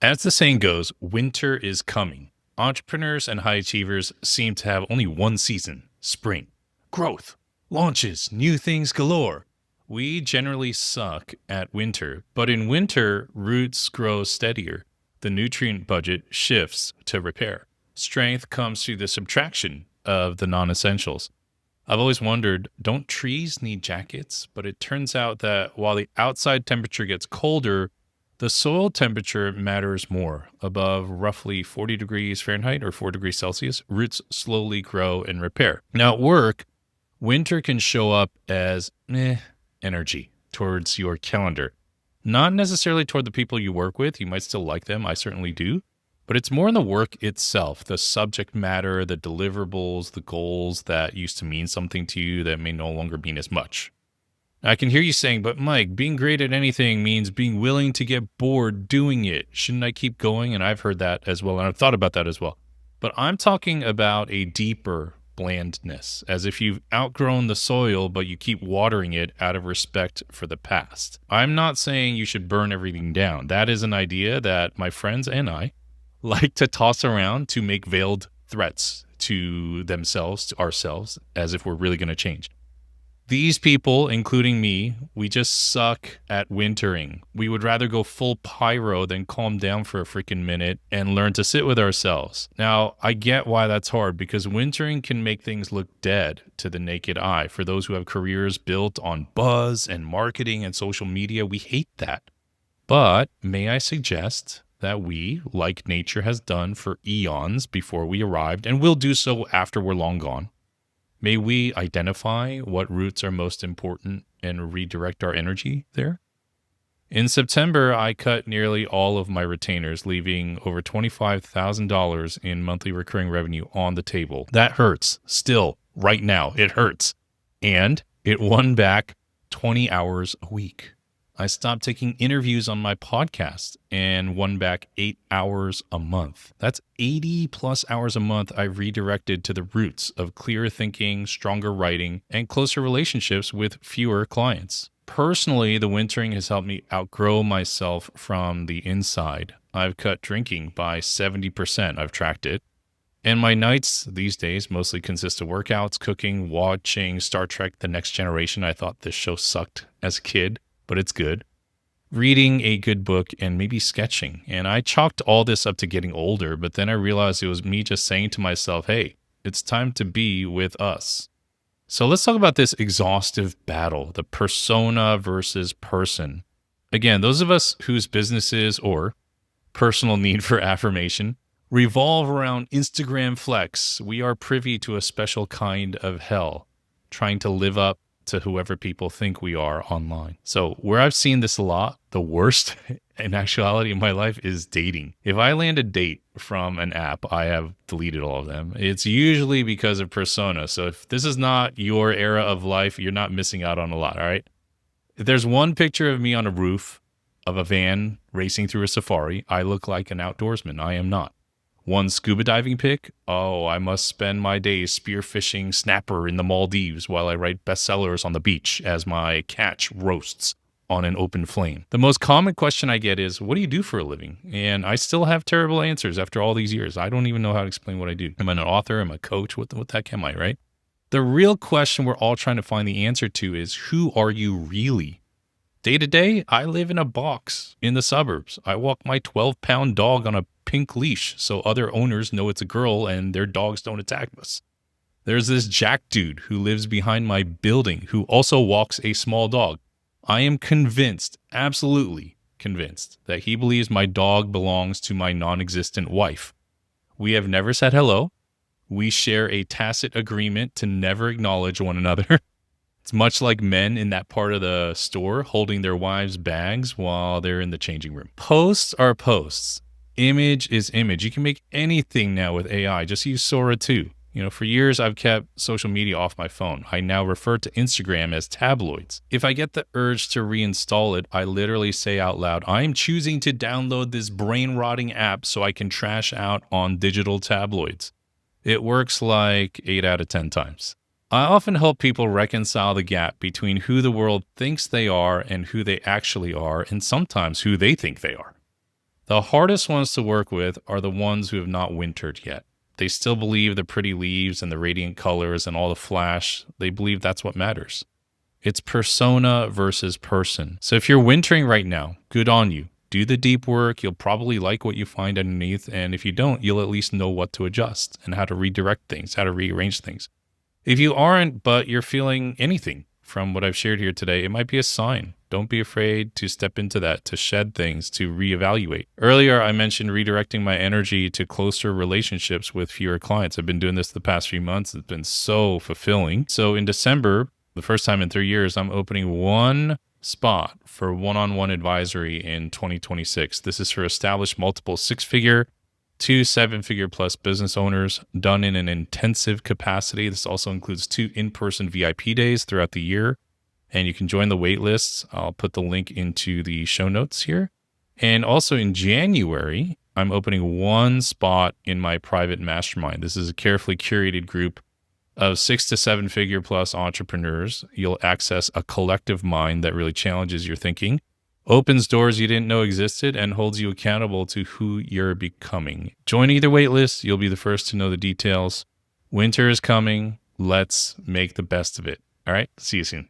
As the saying goes, winter is coming. Entrepreneurs and high achievers seem to have only one season, spring. Growth, launches, new things galore. We generally suck at winter, but in winter, roots grow steadier. The nutrient budget shifts to repair. Strength comes through the subtraction of the non essentials. I've always wondered, don't trees need jackets? But it turns out that while the outside temperature gets colder, the soil temperature matters more. Above roughly 40 degrees Fahrenheit or 4 degrees Celsius, roots slowly grow and repair. Now, at work, winter can show up as energy towards your calendar. Not necessarily toward the people you work with. You might still like them. I certainly do. But it's more in the work itself, the subject matter, the deliverables, the goals that used to mean something to you that may no longer mean as much. I can hear you saying, but Mike, being great at anything means being willing to get bored doing it. Shouldn't I keep going? And I've heard that as well. And I've thought about that as well. But I'm talking about a deeper blandness, as if you've outgrown the soil, but you keep watering it out of respect for the past. I'm not saying you should burn everything down. That is an idea that my friends and I like to toss around to make veiled threats to themselves, to ourselves, as if we're really going to change. These people, including me, we just suck at wintering. We would rather go full pyro than calm down for a freaking minute and learn to sit with ourselves. Now, I get why that's hard, because wintering can make things look dead to the naked eye. For those who have careers built on buzz and marketing and social media, we hate that. But may I suggest that we, like nature has done for eons before we arrived, and will do so after we're long gone, may we identify what roots are most important and redirect our energy there? In September, I cut nearly all of my retainers, leaving over $25,000 in monthly recurring revenue on the table. That hurts. Still, right now, it hurts. And it won back 20 hours a week. I stopped taking interviews on my podcast and won back 8 hours a month. That's 80 plus hours a month I redirected to the roots of clearer thinking, stronger writing, and closer relationships with fewer clients. Personally, the wintering has helped me outgrow myself from the inside. I've cut drinking by 70%, I've tracked it. And my nights these days mostly consist of workouts, cooking, watching Star Trek The Next Generation. I thought this show sucked as a kid, but it's good. Reading a good book and maybe sketching. And I chalked all this up to getting older, but then I realized it was me just saying to myself, hey, it's time to be with us. So let's talk about this exhaustive battle, the persona versus person. Again, those of us whose businesses or personal need for affirmation revolve around Instagram flex, we are privy to a special kind of hell, trying to live up to whoever people think we are online. So where I've seen this a lot, the worst in actuality in my life is dating. If I land a date from an app, I have deleted all of them. It's usually because of persona. So if this is not your era of life, you're not missing out on a lot, all right? If there's one picture of me on a roof of a van racing through a safari, I look like an outdoorsman. I am not. One scuba diving pic, oh, I must spend my days spearfishing snapper in the Maldives while I write bestsellers on the beach as my catch roasts on an open flame. The most common question I get is, what do you do for a living? And I still have terrible answers after all these years. I don't even know how to explain what I do. Am I an author? Am I a coach? What the heck am I, right? The real question we're all trying to find the answer to is, who are you really? Day to day, I live in a box in the suburbs. I walk my 12-pound dog on a pink leash so other owners know it's a girl and their dogs don't attack us. There's this Jack dude who lives behind my building who also walks a small dog. I am convinced, absolutely convinced, that he believes my dog belongs to my non-existent wife. We have never said hello. We share a tacit agreement to never acknowledge one another. It's much like men in that part of the store holding their wives' bags while they're in the changing room. Posts are posts. Image is image. You can make anything now with AI. Just use Sora 2. For years I've kept social media off my phone. I now refer to Instagram as tabloids. If I get the urge to reinstall it, I literally say out loud, I am choosing to download this brain-rotting app so I can trash out on digital tabloids. It works like 8 out of 10 times. I often help people reconcile the gap between who the world thinks they are and who they actually are, and sometimes who they think they are. The hardest ones to work with are the ones who have not wintered yet. They still believe the pretty leaves and the radiant colors and all the flash. They believe that's what matters. It's persona versus person. So if you're wintering right now, good on you. Do the deep work. You'll probably like what you find underneath. And if you don't, you'll at least know what to adjust and how to redirect things, how to rearrange things. If you aren't, but you're feeling anything from what I've shared here today, it might be a sign. Don't be afraid to step into that, to shed things, to reevaluate. Earlier, I mentioned redirecting my energy to closer relationships with fewer clients. I've been doing this the past few months. It's been so fulfilling. So in December, the first time in 3 years, I'm opening one spot for one-on-one advisory in 2026. This is for established multiple six-figure to seven-figure plus business owners, done in an intensive capacity. This also includes 2 in-person VIP days throughout the year. And you can join the wait lists. I'll put the link into the show notes here. And also in January, I'm opening one spot in my private mastermind. This is a carefully curated group of 6 to 7 figure plus entrepreneurs. You'll access a collective mind that really challenges your thinking, opens doors you didn't know existed, and holds you accountable to who you're becoming. Join either waitlist. You'll be the first to know the details. Winter is coming. Let's make the best of it. All right. See you soon.